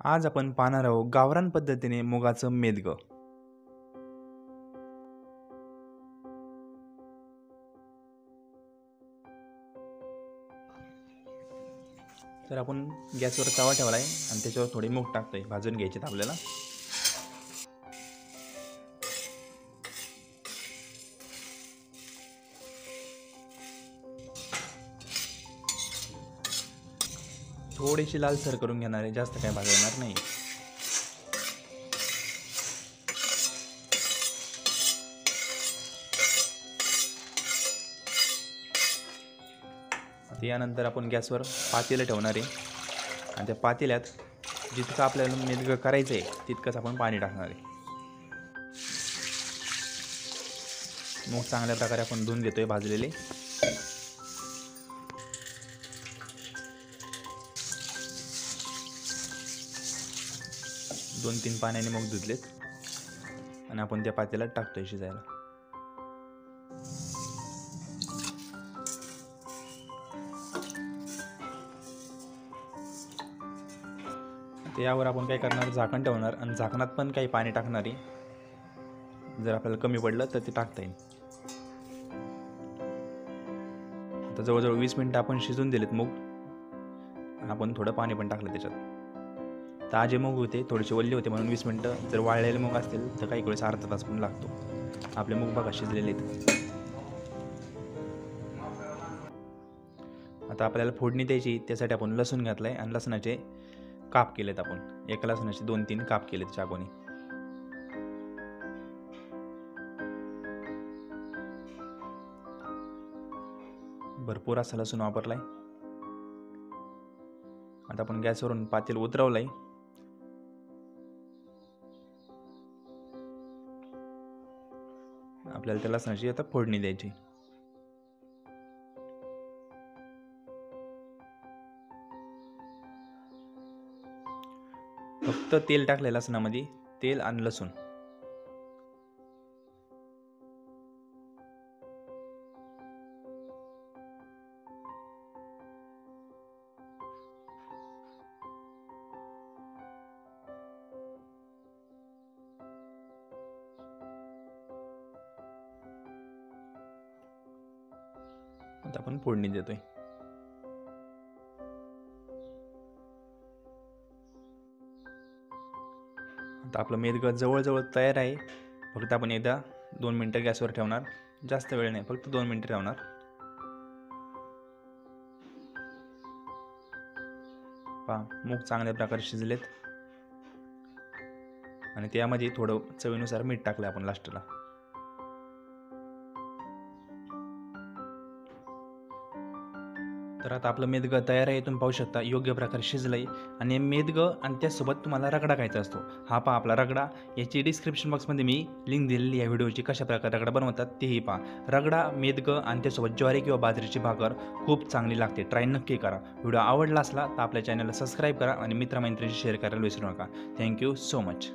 आज आपण पाहणार आहोत गावरान पद्धतीने मुगाचं मेदगं। तर आपण गॅसवर तवा ठेवलाय आणि त्याच्यावर थोडे मूग टाकतोय, भाजून घ्यायचे आपल्याला। थोडीशी लालसर करून घेणार आहे, जास्त काही भाजणार नाही। यानंतर आपण गॅसवर पातेलं ठेवणार आहे आणि त्या पातेल्यात जितकं आपल्याला मेदगं करायचं आहे तितकंच आपण पाणी टाकणार आहे। मूग चांगल्या प्रकारे आपण धुवून घेतोय भाजलेले। दोन तीन पाण्याने मूग धुतलेत आणि आपण त्या पातेल्यात टाकतोय शिजायला। यावर आपण काय करणार, झाकण ठेवणार आणि झाकणात पण काही पाणी टाकणार आहे। जर आपल्याला कमी पडलं तर ते टाकता येईल। आता जवळजवळ 20 मिनिटं आपण शिजून दिलेत मूग। आपण थोडं पाणी पण टाकलं त्याच्यात। ताजे मूग होते, थोडेसे वल्ले होते म्हणून 20 मिनिटं। जर वाळलेले मूग असतील तर काही वेळेस अर्धा तास पण लागतो। आपले मूग बघा शिजलेले आहेत। आता आपल्याला फोडणी द्यायची, त्यासाठी आपण लसूण घातलाय आणि लसणाचे काप केलेत। आपण एका लसणाचे 2-3 काप केलेत चाकूने। भरपूर असा लसूण वापरलाय। आता आपण गॅसवरून पातेलं उतरवलंय। आपल्याला त्या लसणाची आता फोडणी द्यायची। फक्त तेल टाकले लसणामध्ये, तेल आणि लसूण। आता आपण फोडणी देतोय। आता आपलं मेदगं जवळजवळ तयार आहे। फक्त आपण एकदा 2 मिनिटं गॅसवर ठेवणार, जास्त वेळ नाही, फक्त 2 मिनिटं ठेवणार। पहा मूग चांगल्या प्रकारे शिजलेत आणि त्यामध्ये थोडं चवीनुसार मीठ टाकलं आपण लास्टला। तर आता आपलं मेदगं तयार आहे। तुम्ही पाहू शकता योग्य प्रकारे शिजलंय। आणि मेदगं आणि त्यासोबत तुम्हाला रगडा खायचा असतो। हा पहा आपला रगडा, याची डिस्क्रिप्शन बॉक्समध्ये मी लिंक दिलेली आहे व्हिडिओची, कशा प्रकारे रगडा बनवतात तेही पहा। रगडा, मेदगं आणि त्यासोबत ज्वारी किंवा बाजरीची भाकर खूप चांगली लागते, ट्राय नक्की करा। व्हिडिओ आवडला असला तर आपल्या चॅनलला सबस्क्राईब करा आणि मित्रमैत्रिणींशी शेअर करायला विसरू नका। Thank you so much.